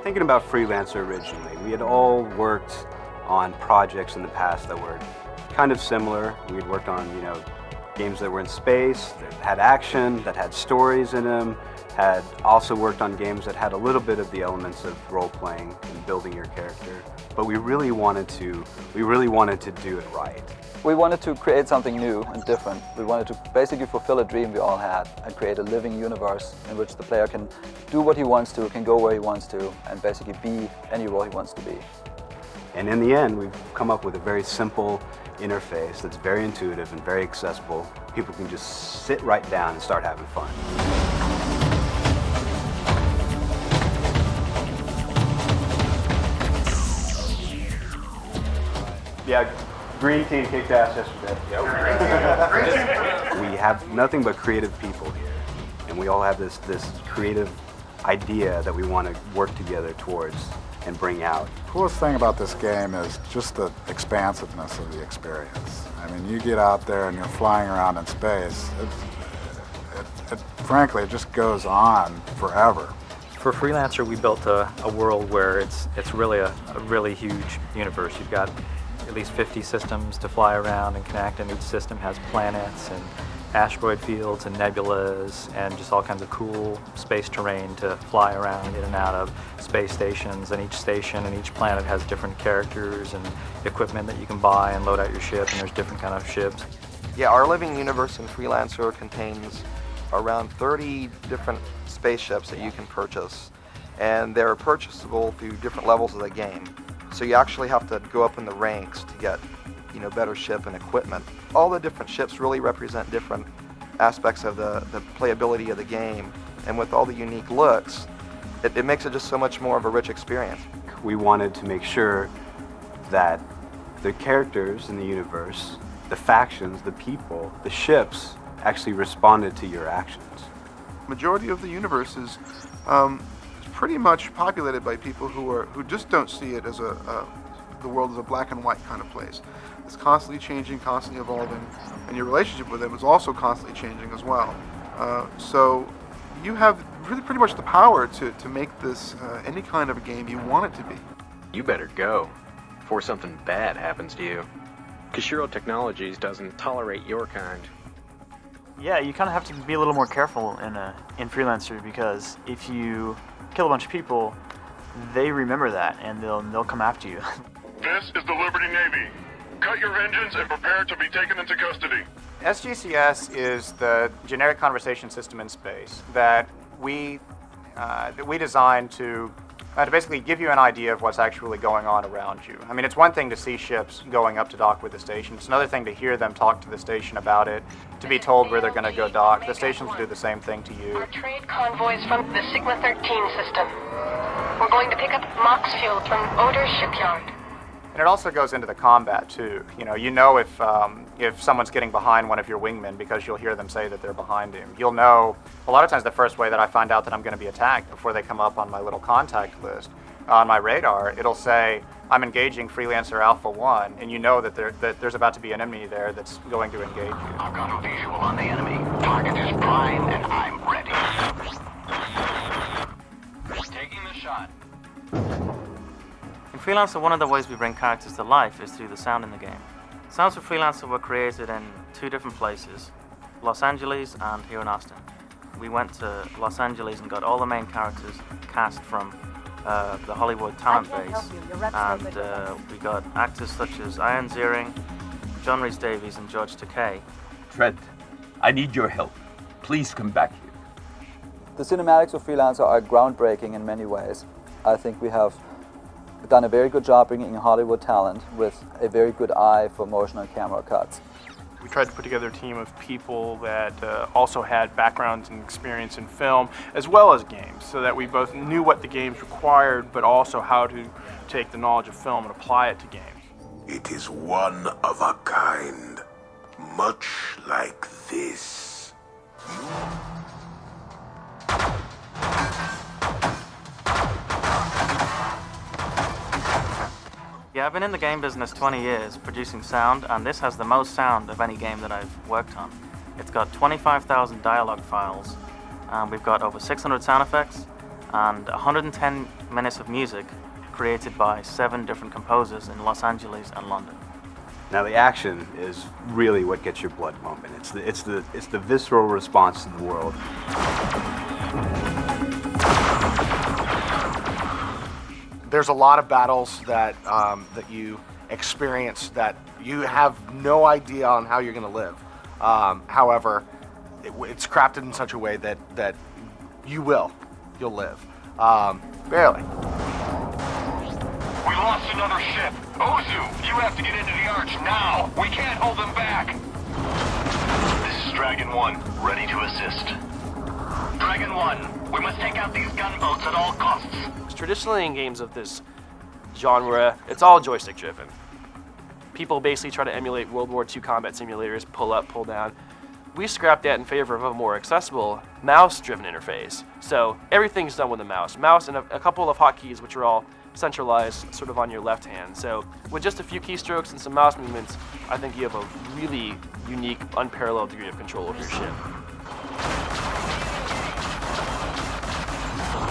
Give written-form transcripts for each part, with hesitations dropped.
Thinking about Freelancer originally, we had all worked on projects in the past that were kind of similar. We had worked on, games that were in space, that had action, that had stories in them, had also worked on games that had a little bit of the elements of role-playing and building your character. But we really wanted to do it right. We wanted to create something new and different. We wanted to basically fulfill a dream we all had and create a living universe in which the player can do what he wants to, can go where he wants to, and basically be any role he wants to be. And in the end, we've come up with a very simple interface that's very intuitive and very accessible. People can just sit right down and start having fun. Yeah, green team kicked ass yesterday. We have nothing but creative people here, and we all have this creative idea that we want to work together towards and bring out. The coolest thing about this game is just the expansiveness of the experience. I mean, you get out there and you're flying around in space. Frankly, it just goes on forever. For Freelancer, we built a world where it's really a really huge universe. You've got at least 50 systems to fly around and connect, and each system has planets and asteroid fields and nebulas and just all kinds of cool space terrain to fly around in and out of space stations, and each station and each planet has different characters and equipment that you can buy and load out your ship, and there's different kind of ships. Yeah, our living universe in Freelancer contains around 30 different spaceships that you can purchase, and they're purchasable through different levels of the game. So you actually have to go up in the ranks to get better ship and equipment. All the different ships really represent different aspects of the playability of the game, and with all the unique looks, it makes it just so much more of a rich experience. We wanted to make sure that the characters in the universe, the factions, the people, the ships actually responded to your actions. Majority of the universe is pretty much populated by people who just don't see it as the world as a black and white kind of place. It's constantly changing, constantly evolving, and your relationship with them is also constantly changing as well. So you have really pretty much the power to make this any kind of a game you want it to be. You better go before something bad happens to you. Kashiro Technologies doesn't tolerate your kind. Yeah, you kind of have to be a little more careful in Freelancer, because if you kill a bunch of people, they remember that and they'll come after you. This is the Liberty Navy. Cut your engines and prepare to be taken into custody. SGCS is the generic conversation system in space that we designed to basically give you an idea of what's actually going on around you. I mean, it's one thing to see ships going up to dock with the station. It's another thing to hear them talk to the station about it, to be told where they're going to go dock. The stations do the same thing to you. Our trade convoys from the Sigma 13 system. We're going to pick up Mox fuel from Odor's shipyard. And it also goes into the combat too. You know if someone's getting behind one of your wingmen because you'll hear them say that they're behind him. You'll know, a lot of times the first way that I find out that I'm going to be attacked, before they come up on my little contact list, on my radar, it'll say, I'm engaging Freelancer Alpha 1, and you know that there's about to be an enemy there that's going to engage you. I've got a visual on the enemy. Target is prime, and I'm ready. Taking the shot. In Freelancer, one of the ways we bring characters to life is through the sound in the game. Sounds for Freelancer were created in two different places, Los Angeles and here in Austin. We went to Los Angeles and got all the main characters cast from the Hollywood talent base, and we got actors such as Ian Ziering, John Rhys Davies, and George Takei. Trent, I need your help. Please come back here. The cinematics of Freelancer are groundbreaking in many ways. I think we have done a very good job bringing in Hollywood talent with a very good eye for motion and camera cuts. We tried to put together a team of people that also had backgrounds and experience in film as well as games, so that we both knew what the games required, but also how to take the knowledge of film and apply it to games. It is one of a kind, much like this. Yeah, I've been in the game business 20 years producing sound, and this has the most sound of any game that I've worked on. It's got 25,000 dialogue files, and we've got over 600 sound effects, and 110 minutes of music created by 7 different composers in Los Angeles and London. Now the action is really what gets your blood pumping. It's the visceral response to the world. There's a lot of battles that that you experience that you have no idea on how you're going to live. However, it's crafted in such a way that you'll live. Barely. We lost another ship. Ozu, you have to get into the Arch now. We can't hold them back. This is Dragon 1, ready to assist. Dragon 1, we must take out these gunboats at all costs. Traditionally in games of this genre, it's all joystick driven. People basically try to emulate World War II combat simulators, pull up, pull down. We scrapped that in favor of a more accessible mouse-driven interface. So everything's done with a mouse. Mouse and a couple of hotkeys, which are all centralized sort of on your left hand. So with just a few keystrokes and some mouse movements, I think you have a really unique, unparalleled degree of control over your ship.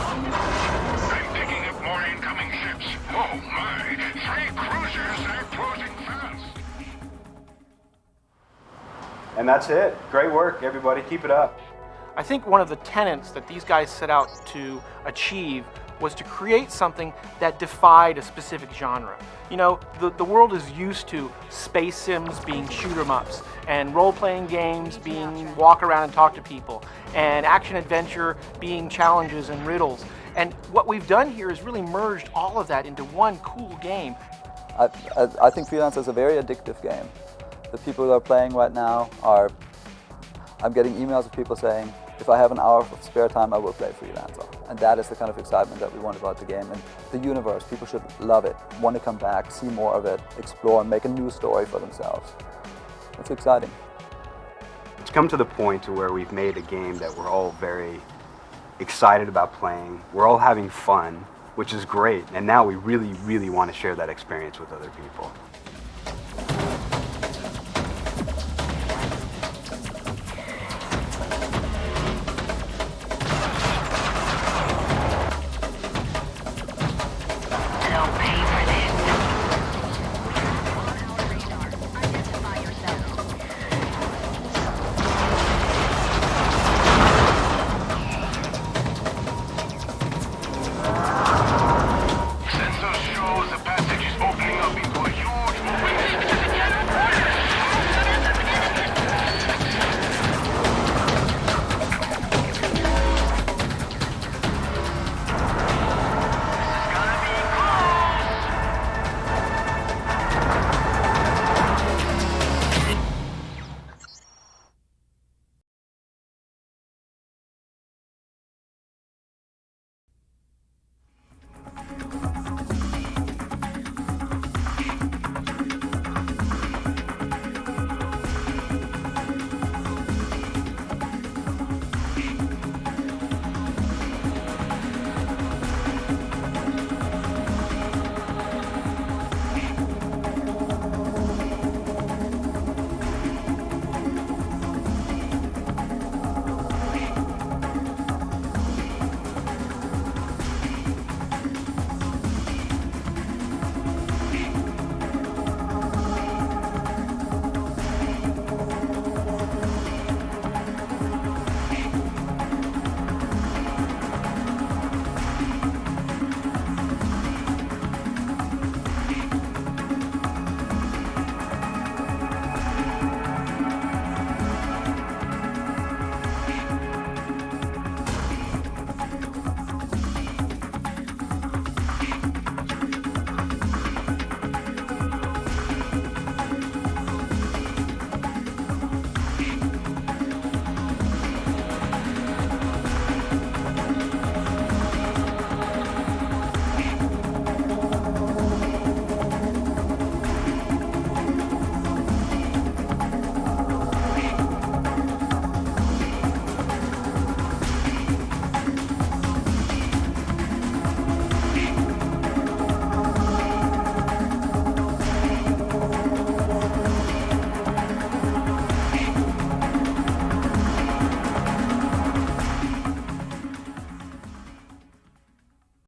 I'm picking up more incoming ships. Oh my, 3 cruisers are closing fast. And that's it. Great work, everybody. Keep it up. I think one of the tenets that these guys set out to achieve was to create something that defied a specific genre. You know, the world is used to space sims being shoot 'em ups, and role-playing games being walk around and talk to people, and action-adventure being challenges and riddles. And what we've done here is really merged all of that into one cool game. I think Freelancer is a very addictive game. The people that are playing right now are, I'm getting emails of people saying, if I have an hour of spare time, I will play Freelancer. And that is the kind of excitement that we want about the game. And the universe, people should love it, want to come back, see more of it, explore, make a new story for themselves. It's exciting. It's come to the point to where we've made a game that we're all very excited about playing. We're all having fun, which is great. And now we really, really want to share that experience with other people.